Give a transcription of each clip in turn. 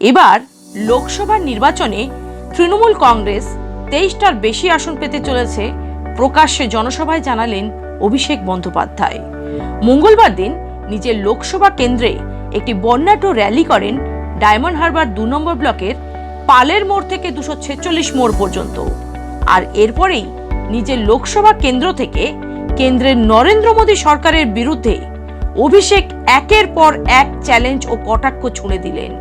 এবার লোকসভা নির্বাচনে তৃণমূল কংগ্রেস 23টার বেশি আসন পেতে চলেছে প্রকাশ্যে জনসভায় জানালেন অভিষেক বন্দ্যোপাধ্যায়। মঙ্গলবার দিন নিজের লোকসভা কেন্দ্রে একটি বর্ণাঢ্য র্যালি করেন ডায়মন্ড হারবার 2 নম্বর ব্লকের পালের মোড় থেকে 246 মোড় পর্যন্ত। আর এরপরেই নিজের লোকসভা কেন্দ্র থেকে কেন্দ্রের নরেন্দ্র মোদী সরকারের বিরুদ্ধে অভিষেক একের পর এক চ্যালেঞ্জ ও কটাক্ষ ছুঁড়ে দিলেন।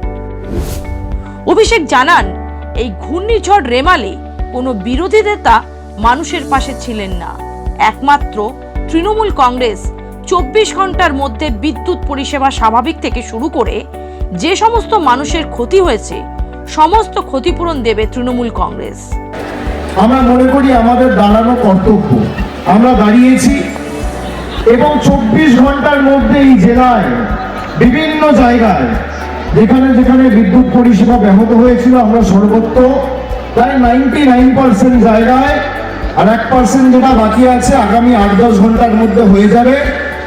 অভিষেক জানান, এই ঘূর্ণিঝড় রেমালে কোনো বিরোধী নেতা মানুষের পাশে ছিলেন না। একমাত্র তৃণমূল কংগ্রেস 24 ঘন্টার মধ্যে বিদ্যুৎ পরিষেবা স্বাভাবিক থেকে শুরু করে যে সমস্ত মানুষের ক্ষতি হয়েছে সমস্ত ক্ষতিপূরণ দেবে তৃণমূল কংগ্রেস। আমরা মনে করি আমাদের দাঁড়ানো কর্তব্য, আমরা দাঁড়িয়েছি এবং 24 ঘন্টার মধ্যে এই জেলায় বিভিন্ন জায়গায় যেখানে যেখানে বিদ্যুৎ পরিষেবা ব্যাহত হয়েছিল আমরা সর্বত্র প্রায় 99% জায়গায়, আর 1% যেটা বাকি আছে আগামী 8-10 ঘন্টার মধ্যে হয়ে যাবে,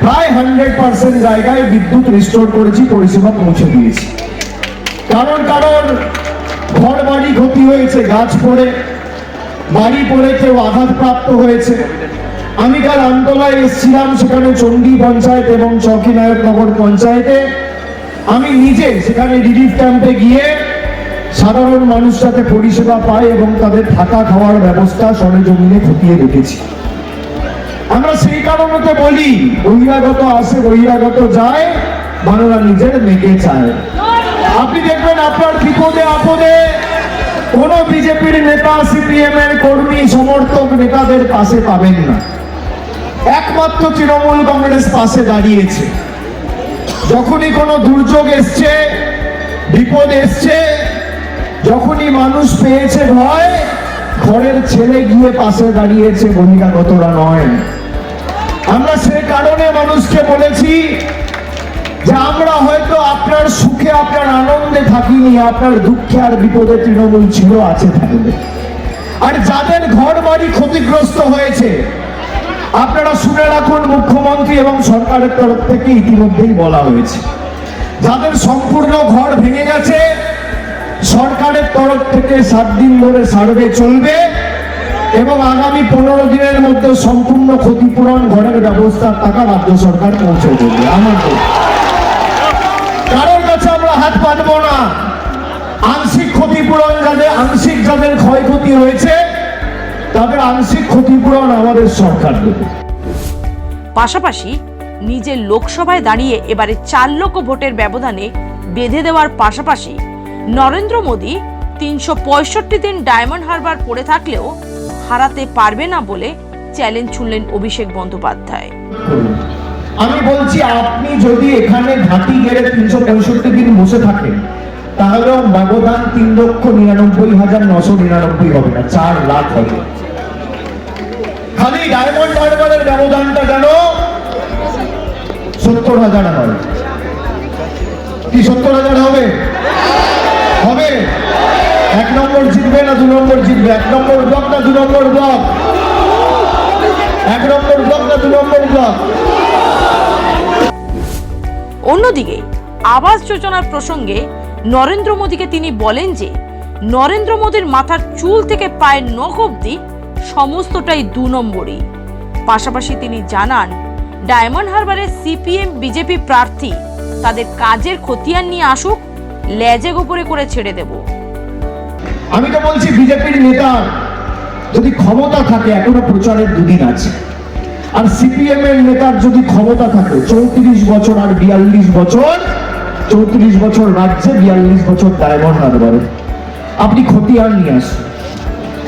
প্রায় 100% জায়গায় বিদ্যুৎ রিস্টোর করেছি, পরিষেবা পৌঁছে দিয়েছি। কারণ ঘর বাড়ি ক্ষতি হয়েছে, গাছ পড়ে বাড়ি পড়ে কেউ আঘাতপ্রাপ্ত হয়েছে। আমি কাল আমতলায় এসেছিলাম, সেখানে চণ্ডী পঞ্চায়েত এবং চৌকিনায়কনগর পঞ্চায়েতে আমি নিজে সেখানে রিলিফ ক্যাম্পে গিয়ে সাধারণ মানুষ যাতে পরিষেবা পায় এবং তাদের থাকা খাওয়ার ব্যবস্থা সরেজমিনে খতিয়ে দেখেছি। আমরা সেই কারণে বলি, বহিরাগত আসে বহিরাগত যায়, বাংলা নিজের মেঘে চায়। আপনি দেখবেন আপনার বিপদে আপদে কোন বিজেপির নেতা, সিপিএম এর কর্মী সমর্থক নেতাদের পাশে পাবেন না, একমাত্র তৃণমূল কংগ্রেস পাশে দাঁড়িয়েছে। যখনই কোনো দুর্যোগ এসছে, বিপদ এসছে, যখনই মানুষ পেয়েছে ভয়, ঘরের ছেলে গিয়ে পাশে দাঁড়িয়েছে, বহিরাগতরা নয়। আমরা সে কারণে মানুষকে বলেছি যে আমরা হয়তো আপনার সুখে আপনার আনন্দে থাকিনি, আপনার দুঃখে আর বিপদে তৃণমূল ছিল, আছে, থাকবে। আর যাদের ঘর বাড়ি ক্ষতিগ্রস্ত হয়েছে আপনারা শুনে রাখুন, মুখ্যমন্ত্রী এবং সরকারের তরফ থেকে ইতিমধ্যেই বলা হয়েছে, যাদের সম্পূর্ণ ঘর ভেঙে গেছে সরকারের তরফ থেকে 7 দিন ধরে সার্ভে চলবে এবং আগামী 15 দিনের মধ্যে সম্পূর্ণ ক্ষতিপূরণ ঘরের ব্যবস্থার টাকা রাজ্য সরকার পৌঁছে দেবে। আমাদের কারোর কাছে আমরা হাত পাতবো না। আংশিক ক্ষতিপূরণ যাদের ক্ষয়ক্ষতি হয়েছে তাদের আংশিক ক্ষতিপূরণ আমাদের সরকার দেবে। পাশাপাশি নিজের লোকসভায় দাঁড়িয়ে এবারে 4 লক্ষ ভোটের ব্যবধানে বেঁধে দেওয়ার পাশাপাশি নরেন্দ্র মোদী 365 দিন ডায়মন্ড হারবার পড়ে থাকলেও হারাতে পারবে না বলে চ্যালেঞ্জ ছুড়লেন অভিষেক বন্দ্যোপাধ্যায়। আমি বলছি, আপনি যদি এখানে ঘাঁটি গেড়ে 365 দিন বসে থাকেন তাহলে ব্যবধান 3,99,999 হবে না, 4 লাখ হবে। খালি ডায়মন্ড হারবারের ব্যবধানটা কেন 70,000 হয়? কি 70,000 হবে? হবে। 1 নম্বর জিতবে না 2 নম্বর জিতবে? 1 নম্বর ব্লক না 2 নম্বর ব্লক? 1 নম্বর ব্লক না 2 নম্বর ব্লক? অন্যদিকে আবাস যোজনার প্রসঙ্গে নরেন্দ্র মোদীকে তিনি বলেন যে নরেন্দ্র মোদীর মাথার চুল থেকে পায়ের নখ অবধি সমস্তটাই 2 নম্বরই। পাশাপাশি তিনি জানান, ডায়মন্ড হারবারের সিপিএম বিজেপি প্রার্থী তাদের কাজের খতিয়ান নিয়ে আসুক, লেজে গোপরে করে ছেড়ে দেব। আমি তো বলছি, বিজেপির নেতা যদি ক্ষমতা থাকে, এখনো প্রচারের 2 দিন আছে, আর সিপিএম এর নেতার যদি ক্ষমতা থাকে 34 বছর আর 42 বছর, 34 বছর রাজ্যে, 42 বছর ডায়মন্ড হারবারে, আপনি খতিয়ান নিয়ে আসুন।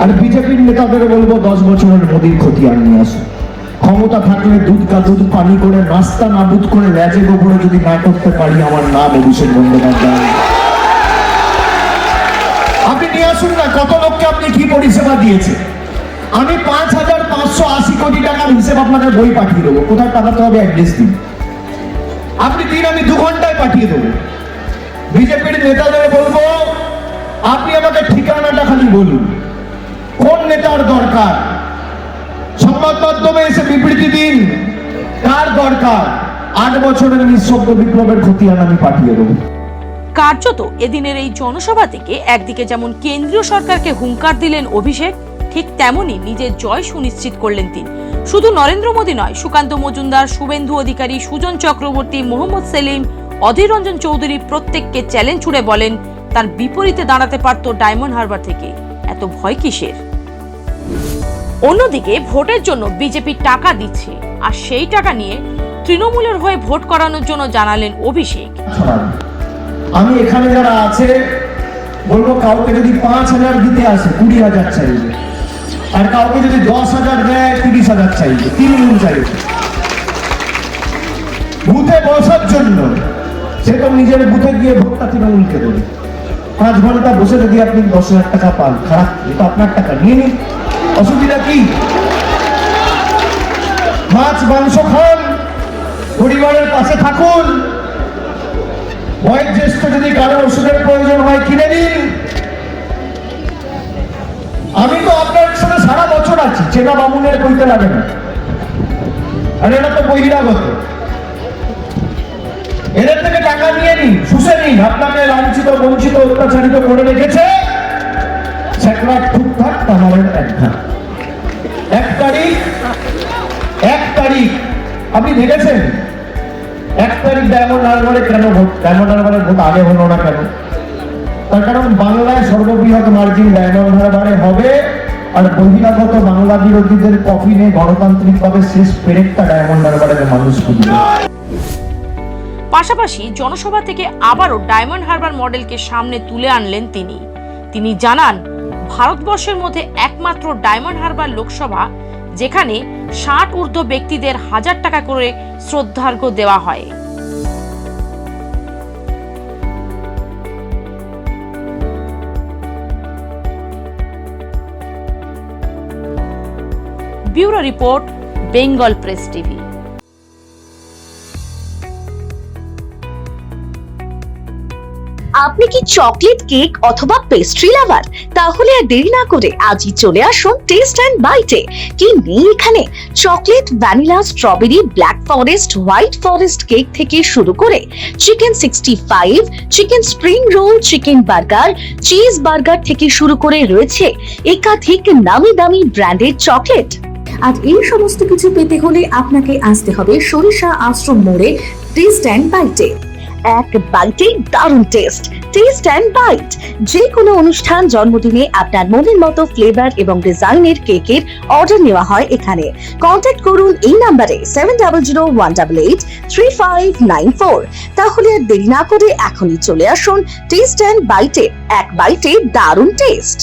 আর বিজেপির নেতাদের বলবো 10 বছরের মোদীর খতিয়ান নিয়ে আসুন। ক্ষমতা থাকলে দুধ কা দুধ পানি করে, নাস্তা নাবুদ করে, লেজে গোবরে যদি না করতে পারি, আমার নাম অভিষেক বন্দ্যোপাধ্যায়। আপনি নিয়ে আসুন না, কত লোককে আপনি কি পরিষেবা দিয়েছে। আমি 5,580 কোটি টাকার হিসেব আপনাকে বই পাঠিয়ে দেবো, কোথায় পাঠাতে হবে অ্যাড্রেস দিন, আপনি দিন, আমি 2 ঘন্টায় পাঠিয়ে দেবো। বিজেপির নেতাদের বলবো, আপনি আমাকে ঠিকানাটা খালি বলুন, কোন নেতার দরকার, সংবাদ মাধ্যমে এসে বিবৃতি দিন কার দরকার। 8 বছরের নিঃশব্দ বিপ্লবের খতিয়ান আমি পাঠিয়ে দেবো। কার্যত এদিনের এই জনসভা থেকে একদিকে যেমন কেন্দ্রীয় সরকারকে হুঙ্কার দিলেন অভিষেক, ঠিক তেমনি নিজের জয় সুনিশ্চিত করলেন তিনি। শুধু নরেন্দ্র মোদী নয়, সুকান্ত মজুমদার, শুভেন্দু অধিকারী, সুজন চক্রবর্তী, মোহাম্মদ সেলিম, অধীর রঞ্জন চৌধুরী প্রত্যেককে চ্যালেঞ্জ ছুড়ে বলেন তার বিপরীতে দাঁড়াতে পারত ডায়মন্ড হারবার থেকে, এত ভয় কিসের? অন্যদিকে ভোটের জন্য বিজেপি টাকা দিচ্ছে, আর সেই টাকা নিয়ে তৃণমূলের হয়ে ভোট করানোর জন্য জানালেন অভিষেক। আমি এখানে যারা আছে বলবো, কাউকে যদি 5,000 দিতে আসে 20,000 চাইবে, আর কাউকে যদি 10,000 দেয় 30,000 চাইবে, 3 গুণ চাইবে। বুথে বসার জন্য সে তো নিজের বুথে গিয়ে ভোটটা তৃণমূলকে দেবে। 5 ঘন্টা বসে যদি আপনি 10,000 টাকা পান, খারাপ, এটা আপনার টাকা, নিয়ে নিন, অসুবিধা কি? মাছ মাংস খান, পরিবারের পাশে থাকুন, বয়োজ্যেষ্ঠ যদি কারো ওষুধের প্রয়োজন হয় কিনে নিন। আমি তো আপনার সাথে সারা বছর আছি, চেনা বামুনের বইতে লাগে না, আর এরা তো বহিরাগত। এদের থেকে টাকা নিয়ে নিন, শুষে নিন। আপনাকে লাঞ্ছিত, বঞ্চিত, অত্যাচারিত করে রেখেছে সেকরাট ঠুকঠাক তামারের একধার। 1 তারিখ আপনি দেখেছেন 1 তারিখ ডায়মন্ড হারবারে কেন ভোট? ডায়মন্ড হারবারের ভোট আগে হলো না কেন? তার কারণ বাংলায় সর্ববৃহৎ মার্জিন ডায়মন্ড হারবারে হবে, আর বহিরাগত বাংলা বিরোধীদের কফিনে গণতান্ত্রিকভাবে শেষ পেরেকটা ডায়মন্ড হারবারের মানুষ খুঁজবে। পাশাপাশি জনসভা থেকে আবারও ডায়মন্ড হারবার মডেলকে সামনে তুলে আনলেন তিনি জানান, ভারতবর্ষের মধ্যে একমাত্র ডায়মন্ড হারবার লোকসভা যেখানে 60 ঊর্ধ্ব ব্যক্তিদের 1000 টাকা করে শ্রদ্ধার্ঘ্য দেওয়া হয়। Bureau report, Bengal press TV. আপনি কি চকলেট, কেক অথবা পেস্ট্রি লাভার? তাহলে আর দেরি না করে আজই চলে আসুন টেস্ট অ্যান্ড বাইটে। কি নেই এখানে? Chocolate, vanilla, strawberry, black forest, white forest cake থেকে শুরু করে chicken 65, chicken spring roll, chicken burger, cheese burger থেকে শুরু করে রয়েছে একাধিক নামি দামি ব্র্যান্ডের চকলেট। আর এই সমস্ত কিছু পেতে হলে আপনাকে আসতে হবে সরিষা আশ্রম মোড়ে টেস্ট অ্যান্ড বাইটে। এক বাইটে দারুণ টেস্ট। টেস্ট অ্যান্ড বাইট, যে কোনো অনুষ্ঠান, জন্মদিনে আপনার মনের মতো ফ্লেভার এবং ডিজাইনের কেকের অর্ডার নেওয়া হয় এখানে। কন্ট্যাক্ট করুন এই নাম্বারে 7001883594। তাহলে আর দেরি না করে এখনই চলে আসুন টেস্ট অ্যান্ড বাইটে। এক বাইটে দারুণ টেস্ট।